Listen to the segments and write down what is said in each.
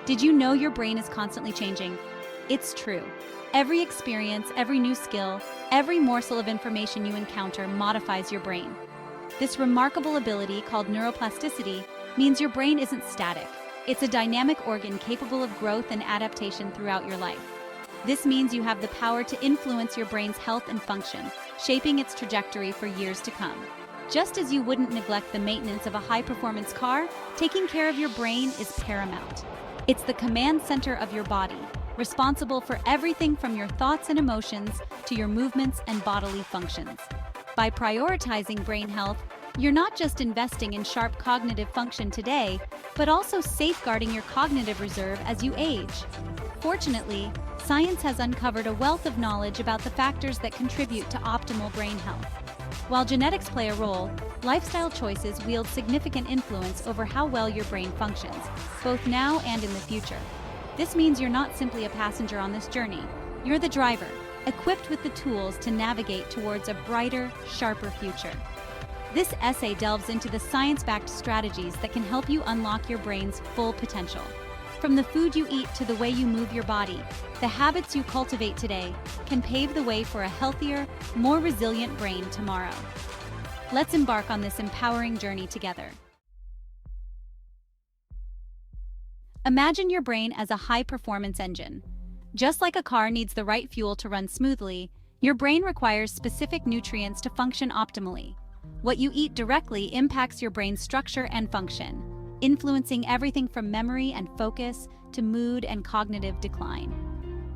Did you know your brain is constantly changing? It's true. Every experience, every new skill, every morsel of information you encounter modifies your brain. This remarkable ability, called neuroplasticity, means your brain isn't static. It's a dynamic organ capable of growth and adaptation throughout your life. This means you have the power to influence your brain's health and function, shaping its trajectory for years to come. Just as you wouldn't neglect the maintenance of a high-performance car, taking care of your brain is paramount. It's the command center of your body, responsible for everything from your thoughts and emotions to your movements and bodily functions. By prioritizing brain health, you're not just investing in sharp cognitive function today, but also safeguarding your cognitive reserve as you age. Fortunately, science has uncovered a wealth of knowledge about the factors that contribute to optimal brain health. While genetics play a role, lifestyle choices wield significant influence over how well your brain functions, both now and in the future. This means you're not simply a passenger on this journey. You're the driver, equipped with the tools to navigate towards a brighter, sharper future. This essay delves into the science-backed strategies that can help you unlock your brain's full potential. From the food you eat to the way you move your body, the habits you cultivate today can pave the way for a healthier, more resilient brain tomorrow. Let's embark on this empowering journey together. Imagine your brain as a high-performance engine. Just like a car needs the right fuel to run smoothly, your brain requires specific nutrients to function optimally. What you eat directly impacts your brain's structure and function, influencing everything from memory and focus to mood and cognitive decline.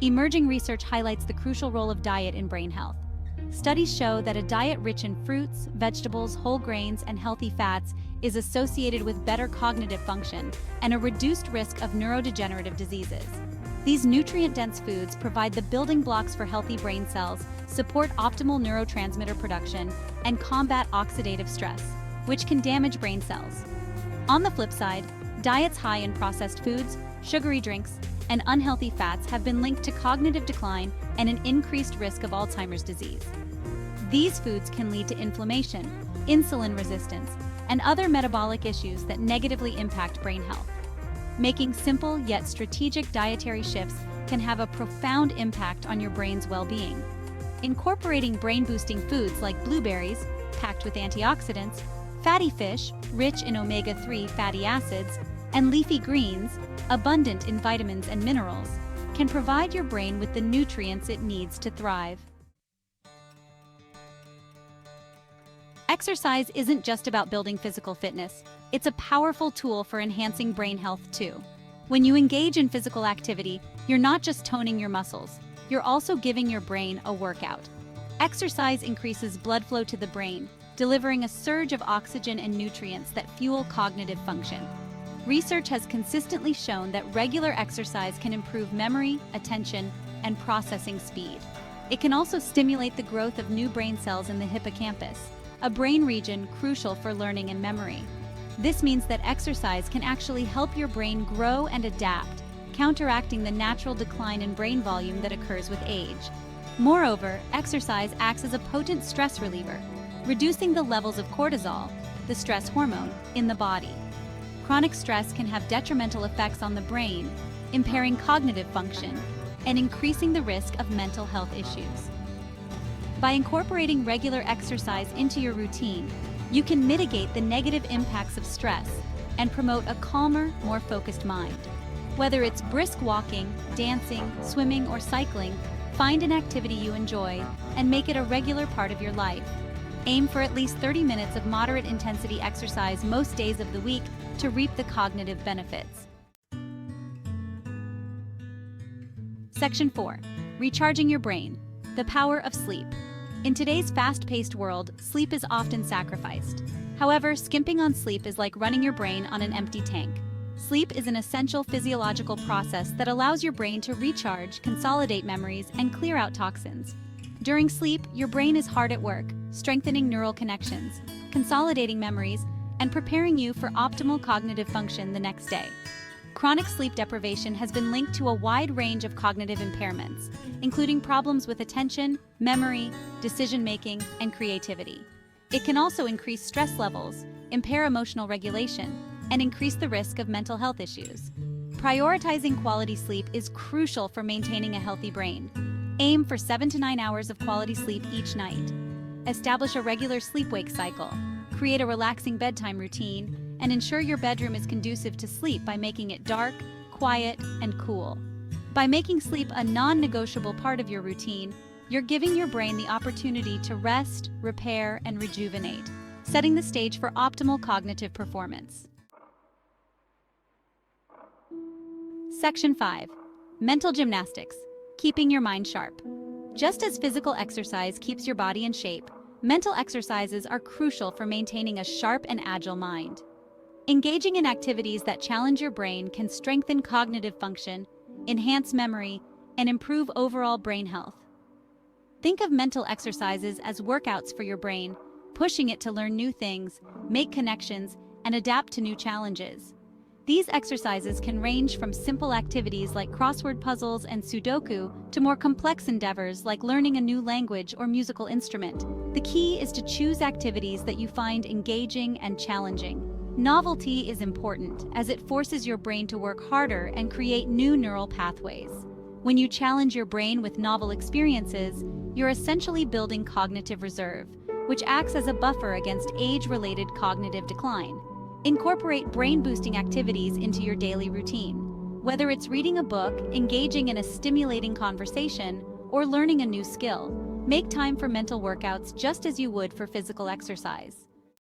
Emerging research highlights the crucial role of diet in brain health. Studies show that a diet rich in fruits, vegetables, whole grains, and healthy fats is associated with better cognitive function and a reduced risk of neurodegenerative diseases. These nutrient-dense foods provide the building blocks for healthy brain cells, support optimal neurotransmitter production, and combat oxidative stress, which can damage brain cells. On the flip side, diets high in processed foods, sugary drinks, and unhealthy fats have been linked to cognitive decline and an increased risk of Alzheimer's disease. These foods can lead to inflammation, insulin resistance, and other metabolic issues that negatively impact brain health. Making simple yet strategic dietary shifts can have a profound impact on your brain's well-being. Incorporating brain-boosting foods like blueberries, packed with antioxidants, fatty fish, rich in omega-3 fatty acids, and leafy greens, abundant in vitamins and minerals, can provide your brain with the nutrients it needs to thrive. Exercise isn't just about building physical fitness. It's a powerful tool for enhancing brain health too. When you engage in physical activity, you're not just toning your muscles, you're also giving your brain a workout. Exercise increases blood flow to the brain, delivering a surge of oxygen and nutrients that fuel cognitive function. Research has consistently shown that regular exercise can improve memory, attention, and processing speed. It can also stimulate the growth of new brain cells in the hippocampus, a brain region crucial for learning and memory. This means that exercise can actually help your brain grow and adapt, counteracting the natural decline in brain volume that occurs with age. Moreover, exercise acts as a potent stress reliever, reducing the levels of cortisol, the stress hormone, in the body. Chronic stress can have detrimental effects on the brain, impairing cognitive function, and increasing the risk of mental health issues. By incorporating regular exercise into your routine, you can mitigate the negative impacts of stress and promote a calmer, more focused mind. Whether it's brisk walking, dancing, swimming, or cycling, find an activity you enjoy and make it a regular part of your life. Aim for at least 30 minutes of moderate intensity exercise most days of the week to reap the cognitive benefits. Section 4. Recharging your brain. The power of sleep. In today's fast-paced world, sleep is often sacrificed. However, skimping on sleep is like running your brain on an empty tank. Sleep is an essential physiological process that allows your brain to recharge, consolidate memories, and clear out toxins. During sleep, your brain is hard at work, strengthening neural connections, consolidating memories, and preparing you for optimal cognitive function the next day. Chronic sleep deprivation has been linked to a wide range of cognitive impairments, including problems with attention, memory, decision-making, and creativity. It can also increase stress levels, impair emotional regulation, and increase the risk of mental health issues. Prioritizing quality sleep is crucial for maintaining a healthy brain. Aim for 7 to 9 hours of quality sleep each night. Establish a regular sleep-wake cycle. Create a relaxing bedtime routine, and ensure your bedroom is conducive to sleep by making it dark, quiet, and cool. By making sleep a non-negotiable part of your routine, you're giving your brain the opportunity to rest, repair, and rejuvenate, setting the stage for optimal cognitive performance. Section 5. Mental gymnastics, keeping your mind sharp. Just as physical exercise keeps your body in shape, mental exercises are crucial for maintaining a sharp and agile mind. Engaging in activities that challenge your brain can strengthen cognitive function, enhance memory, and improve overall brain health. Think of mental exercises as workouts for your brain, pushing it to learn new things, make connections, and adapt to new challenges. These exercises can range from simple activities like crossword puzzles and Sudoku to more complex endeavors like learning a new language or musical instrument. The key is to choose activities that you find engaging and challenging. Novelty is important as it forces your brain to work harder and create new neural pathways. When you challenge your brain with novel experiences, you're essentially building cognitive reserve, which acts as a buffer against age-related cognitive decline. Incorporate brain-boosting activities into your daily routine. Whether it's reading a book, engaging in a stimulating conversation, or learning a new skill, make time for mental workouts just as you would for physical exercise.